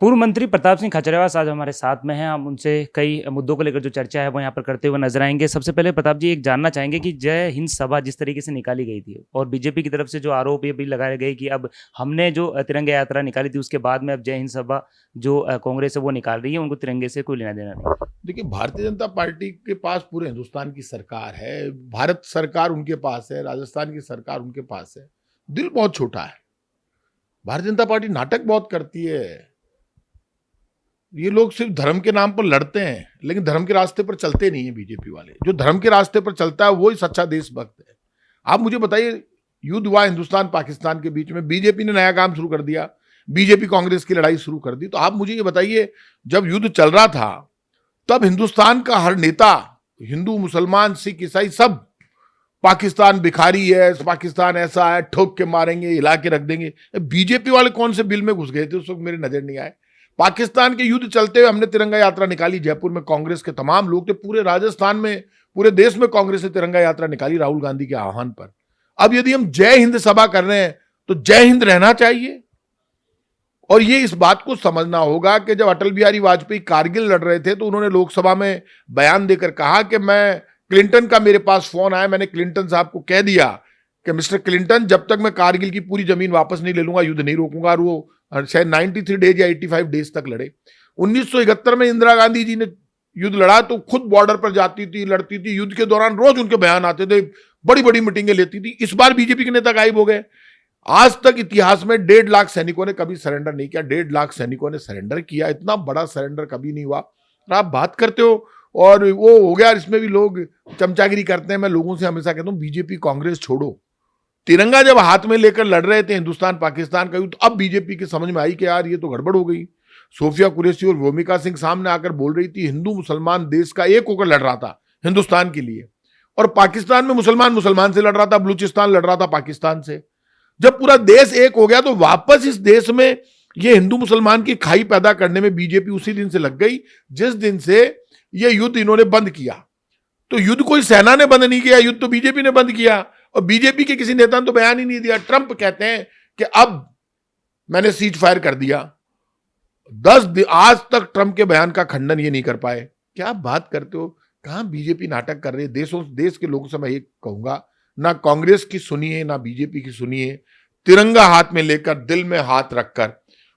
पूर्व मंत्री प्रताप सिंह खाचरियावास आज हमारे साथ में हैं। हम उनसे कई मुद्दों को लेकर जो चर्चा है वो यहाँ पर करते हुए नजर आएंगे। सबसे पहले प्रताप जी एक जानना चाहेंगे कि जय हिंद सभा जिस तरीके से निकाली गई थी और बीजेपी की तरफ से जो आरोप ये भी लगाए गए कि अब हमने जो तिरंगा यात्रा निकाली थी उसके बाद में अब जय हिंद सभा जो कांग्रेस है वो निकाल रही है, उनको तिरंगे से कोई लेना देना नहीं। देखिए, भारतीय जनता पार्टी के पास पूरे हिंदुस्तान की सरकार है, भारत सरकार उनके पास है, राजस्थान की सरकार उनके पास है। दिल बहुत छोटा है। भारतीय जनता पार्टी नाटक बहुत करती है। ये लोग सिर्फ धर्म के नाम पर लड़ते हैं, लेकिन धर्म के रास्ते पर चलते नहीं है। बीजेपी वाले जो धर्म के रास्ते पर चलता है वो ही सच्चा देशभक्त है। आप मुझे बताइए, युद्ध हुआ हिंदुस्तान पाकिस्तान के बीच में, बीजेपी ने नया काम शुरू कर दिया, बीजेपी कांग्रेस की लड़ाई शुरू कर दी। तो आप मुझे ये बताइए, जब युद्ध चल रहा था तब हिंदुस्तान का हर नेता, हिंदू मुसलमान सिख ईसाई सब, पाकिस्तान भिखारी है, पाकिस्तान ऐसा है, ठोक के मारेंगे, हिला के रख देंगे। बीजेपी वाले कौन से बिल में घुस गए थे उस वक्त मेरे नजर नहीं आए। पाकिस्तान के युद्ध चलते हुए हमने तिरंगा यात्रा निकाली। जयपुर में कांग्रेस के तमाम लोग थे, पूरे राजस्थान में, पूरे देश में कांग्रेस ने तिरंगा यात्रा निकाली राहुल गांधी के आह्वान पर। अब यदि हम जय हिंद सभा कर रहे हैं तो जय हिंद रहना चाहिए। और ये इस बात को समझना होगा कि जब अटल बिहारी वाजपेयी कारगिल लड़ रहे थे तो उन्होंने लोकसभा में बयान देकर कहा कि मैं, क्लिंटन का मेरे पास फोन आया, मैंने क्लिंटन साहब को कह दिया कि मिस्टर क्लिंटन, जब तक मैं कारगिल की पूरी जमीन वापस नहीं ले लूंगा युद्ध नहीं रोकूंगा। और वो शायद 93 डेज या 85 डेज तक लड़े। 1971 में इंदिरा गांधी जी ने युद्ध लड़ा तो खुद बॉर्डर पर जाती थी, लड़ती थी। युद्ध के दौरान रोज उनके बयान आते थे, बड़ी बड़ी मीटिंगें लेती थी। इस बार बीजेपी के नेता गायब हो गए। आज तक इतिहास में 1.5 लाख सैनिकों ने कभी सरेंडर नहीं किया। 1.5 लाख सैनिकों ने सरेंडर किया, इतना बड़ा सरेंडर कभी नहीं हुआ। और आप बात करते हो और वो हो गया, इसमें भी लोग चमचागिरी करते हैं। मैं लोगों से हमेशा कहता हूं, बीजेपी कांग्रेस छोड़ो। तिरंगा जब हाथ में लेकर लड़ रहे थे हिंदुस्तान पाकिस्तान का युद्ध, तो अब बीजेपी की समझ में आई कि यार ये तो गड़बड़ हो गई। सोफिया कुरैशी और भूमिका सिंह सामने आकर बोल रही थी, हिंदू मुसलमान देश का एक होकर लड़ रहा था हिंदुस्तान के लिए, और पाकिस्तान में मुसलमान मुसलमान से लड़ रहा था, बलूचिस्तान लड़ रहा था पाकिस्तान से। जब पूरा देश एक हो गया तो वापस इस देश में ये हिंदू मुसलमान की खाई पैदा करने में बीजेपी उसी दिन से लग गई जिस दिन से ये युद्ध इन्होंने बंद किया। तो युद्ध कोई सेना ने बंद नहीं किया, युद्ध तो बीजेपी ने बंद किया। और बीजेपी के किसी नेता ने तो बयान ही नहीं दिया। ट्रंप कहते हैं कि अब मैंने सीज फायर कर दिया। 10 दिन आज तक ट्रंप के बयान का खंडन ये नहीं कर पाए। क्या आप बात करते हो? कहां बीजेपी नाटक कर रही है? देश के लोगों से मैं ये कहूंगा, ना कांग्रेस की सुनिए ना बीजेपी की सुनिए। तिरंगा हाथ में लेकर, दिल में हाथ रखकर,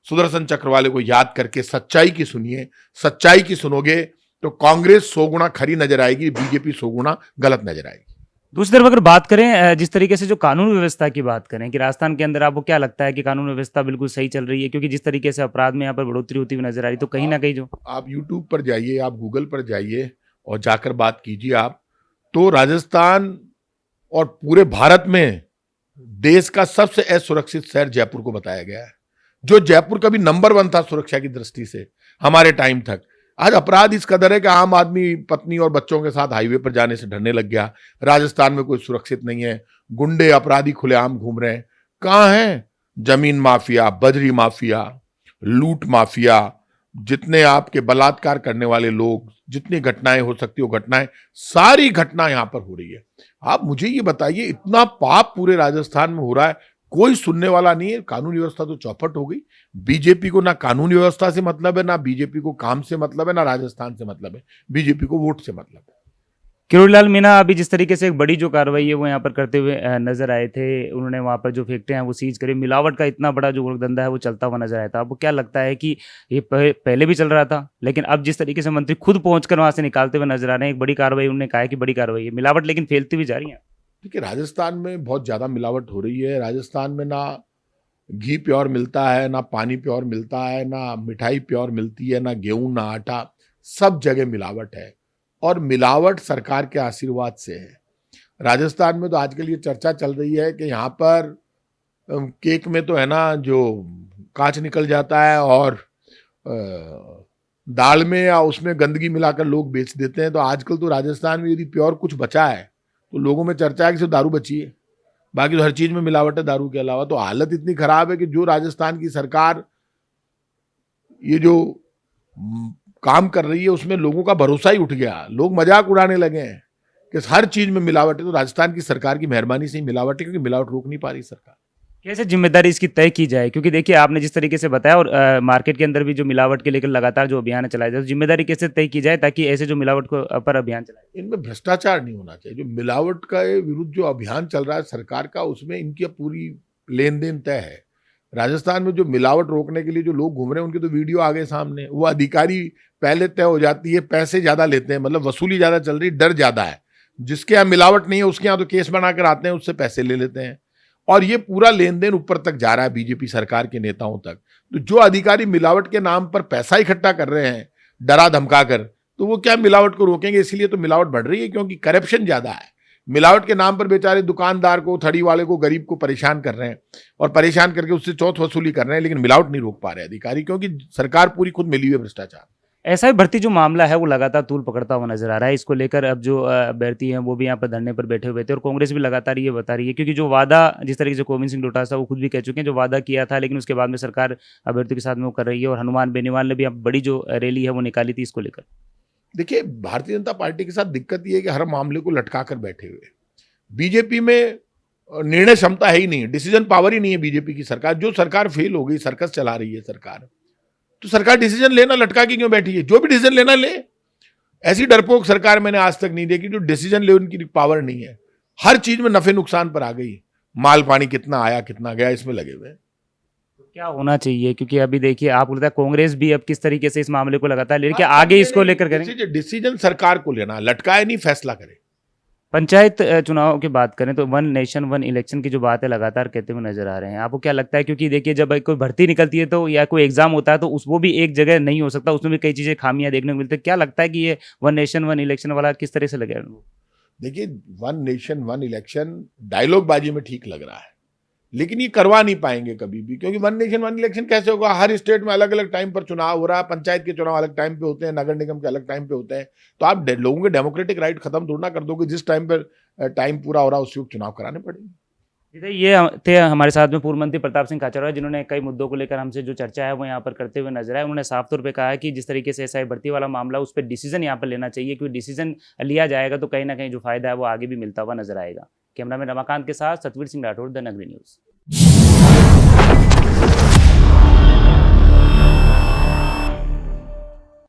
सुदर्शन चक्र वाले को याद करके सच्चाई की सुनिए। सच्चाई की सुनोगे तो कांग्रेस 100 गुना खरी नजर आएगी, बीजेपी 100 गुना गलत नजर आएगी। दूसरी तरफ अगर बात करें जिस तरीके से जो कानून व्यवस्था की बात करें कि राजस्थान के अंदर आपको क्या लगता है कि कानून व्यवस्था बिल्कुल सही चल रही है? क्योंकि जिस तरीके से अपराध में यहाँ पर बढ़ोतरी होती हुई नजर आ रही, तो कहीं ना कहीं जो आप यूट्यूब पर जाइए, आप गूगल पर जाइए और जाकर बात कीजिए आप, तो राजस्थान और पूरे भारत में देश का सबसे असुरक्षित शहर जयपुर को बताया गया है। जो जयपुर कभी नंबर 1 था सुरक्षा की दृष्टि से हमारे टाइम तक। आज अपराध इस कदर है कि आम आदमी पत्नी और बच्चों के साथ हाईवे पर जाने से डरने लग गया। राजस्थान में कोई सुरक्षित नहीं है। गुंडे अपराधी खुलेआम घूम रहे हैं। कहां है जमीन माफिया, बजरी माफिया, लूट माफिया, जितने आपके बलात्कार करने वाले लोग, जितनी घटनाएं हो सकती हो घटनाएं, सारी घटना यहां पर हो रही है। आप मुझे ये बताइए, इतना पाप पूरे राजस्थान में हो रहा है, कोई सुनने वाला नहीं है। कानून व्यवस्था तो चौपट हो गई। बीजेपी को ना कानून व्यवस्था से मतलब है, ना बीजेपी को काम से मतलब है, ना राजस्थान से मतलब है। बीजेपी को वोट से मतलब है। किरोड़ीलाल मीणा अभी जिस तरीके से एक बड़ी जो कार्रवाई है वो यहाँ पर करते हुए नजर आए थे। उन्होंने वहाँ पर जो फैक्ट्रियां हैं वो सीज करी। मिलावट का इतना बड़ा जो धंधा है वो चलता हुआ नजर आया था। आपको क्या लगता है कि ये पहले भी चल रहा था, लेकिन अब जिस तरीके से मंत्री खुद पहुंचकर वहां से निकालते हुए नजर आ रहे हैं, एक बड़ी कार्रवाई, उन्होंने कहा है कि बड़ी कार्रवाई है, मिलावट लेकिन फैलती भी जा रही है। देखिए, राजस्थान में बहुत ज्यादा मिलावट हो रही है। राजस्थान में ना घी प्योर मिलता है, ना पानी प्योर मिलता है, ना मिठाई प्योर मिलती है, ना गेहूं ना आटा, सब जगह मिलावट है। और मिलावट सरकार के आशीर्वाद से है। राजस्थान में तो आजकल ये चर्चा चल रही है कि यहाँ पर केक में तो है ना जो कांच निकल जाता है, और दाल में या उसमें गंदगी मिलाकर लोग बेच देते हैं। तो आजकल तो राजस्थान में यदि प्योर कुछ बचा है तो लोगों में चर्चा है कि सिर्फ दारू बची है, बाकी तो हर चीज में मिलावट है दारू के अलावा। तो हालत इतनी खराब है कि जो राजस्थान की सरकार ये जो काम कर रही है उसमें लोगों का भरोसा ही उठ गया। लोग मजाक उड़ाने लगे हैं कि हर चीज में मिलावट है। तो राजस्थान की सरकार की मेहरबानी से ही मिलावट है, क्योंकि मिलावट रोक नहीं पा रही सरकार। कैसे जिम्मेदारी इसकी तय की जाए, क्योंकि देखिए आपने जिस तरीके से बताया और मार्केट के अंदर भी जो मिलावट के लेकर लगातार जो अभियान है चलाया जाए, तो जिम्मेदारी कैसे तय की जाए ताकि ऐसे जो मिलावट को पर अभियान चलाए। इनमें भ्रष्टाचार नहीं होना चाहिए। जो मिलावट का विरुद्ध जो अभियान चल रहा है सरकार का, उसमें इनकी पूरी लेन देन तय है। राजस्थान में जो मिलावट रोकने के लिए जो लोग घूम रहे हैं उनके तो वीडियो आ गए सामने। वो अधिकारी पहले तय हो जाती है, पैसे ज्यादा लेते हैं, मतलब वसूली ज्यादा चल रही, डर ज्यादा है। जिसके यहाँ मिलावट नहीं है उसके यहाँ तो केस बनाकर आते हैं, उससे पैसे ले लेते हैं। और ये पूरा लेन देन ऊपर तक जा रहा है, बीजेपी सरकार के नेताओं तक। तो जो अधिकारी मिलावट के नाम पर पैसा इकट्ठा कर रहे हैं डरा धमका कर, तो वो क्या मिलावट को रोकेंगे? इसलिए तो मिलावट बढ़ रही है, क्योंकि करप्शन ज्यादा है। मिलावट के नाम पर बेचारे दुकानदार को, थड़ी वाले को, गरीब को परेशान कर रहे हैं और परेशान करके उससे चौथ वसूली कर रहे हैं, लेकिन मिलावट नहीं रोक पा रहे अधिकारी, क्योंकि सरकार पूरी खुद मिली हुई है भ्रष्टाचार। ऐसा ही भर्ती जो मामला है वो लगातार तूल पकड़ता हुआ नजर आ रहा है। इसको लेकर अब जो अभ्यर्थी हैं वो भी यहाँ पर धरने पर बैठे हुए थे और कांग्रेस भी लगातार ये बता रही है, क्योंकि जो वादा जिस तरीके से गोविंद सिंह डोटासरा वो खुद भी कह चुके हैं, जो वादा किया था लेकिन उसके बाद में सरकार अभ्यर्थियों के साथ में वो कर रही है। और हनुमान बेनीवाल ने भी अब बड़ी जो रैली है वो निकाली थी इसको लेकर। देखिए, भारतीय जनता पार्टी के साथ दिक्कत ये है कि हर मामले को लटका कर बैठे हुए। बीजेपी में निर्णय क्षमता है ही नहीं, डिसीजन पावर ही नहीं है बीजेपी की सरकार। जो सरकार फेल हो गई, सर्कस चला रही है सरकार, तो सरकार डिसीजन लेना लटका के क्यों बैठी है? जो भी डिसीजन लेना ले। ऐसी डरपोक सरकार मैंने आज तक नहीं देखी जो डिसीजन ले, उनकी पावर नहीं है। हर चीज में नफे नुकसान पर आ गई। माल पानी कितना आया कितना गया इसमें लगे हुए हैं। तो क्या होना चाहिए, क्योंकि अभी देखिए आपको लगता है कांग्रेस भी अब किस तरीके से इस मामले को लगातार ले रही है, क्या आगे इसको लेकर करेंगे? डिसीजन सरकार को लेना, लटकाए नहीं, फैसला करे। पंचायत चुनाव की बात करें तो वन नेशन वन इलेक्शन की जो बात है लगातार कहते हुए नजर आ रहे हैं। आपको क्या लगता है, क्योंकि देखिए जब कोई भर्ती निकलती है तो या कोई एग्जाम होता है तो उस वो भी एक जगह नहीं हो सकता, उसमें भी कई चीजें खामियां देखने को मिलती है। क्या लगता है कि ये वन नेशन वन इलेक्शन वाला किस तरह से लगेगा? देखिए, one nation one election dialogue बाजी में ठीक लग रहा है, लेकिन ये करवा नहीं पाएंगे कभी भी, क्योंकि वन नेशन वन इलेक्शन कैसे होगा? हर स्टेट में अलग अलग टाइम पर चुनाव हो रहा है। पंचायत के चुनाव अलग टाइम पे होते हैं, नगर निगम के अलग टाइम पे होते हैं। तो आप लोगों के डेमोक्रेटिक राइट खत्म थोड़ा ना कर दोगे। जिस टाइम पर टाइम पूरा हो रहा है उस वक्त चुनाव कराने पड़ेंगे। इधर ये थे हमारे साथ में पूर्व मंत्री प्रताप सिंह काचरवाल, जिन्होंने कई मुद्दों को लेकर हमसे जो चर्चा है वो यहाँ पर करते हुए नजर आए। उन्होंने साफ तौर पे कहा है कि जिस तरीके से एसआई भर्ती वाला मामला, उस पर डिसीजन यहाँ पर लेना चाहिए, क्योंकि डिसीजन लिया जाएगा तो कहीं ना कहीं जो फायदा है वो आगे भी मिलता हुआ नजर आएगा। कैमरामैन रमाकांत के साथ सतवीर सिंह राठौर, द नगरी न्यूज।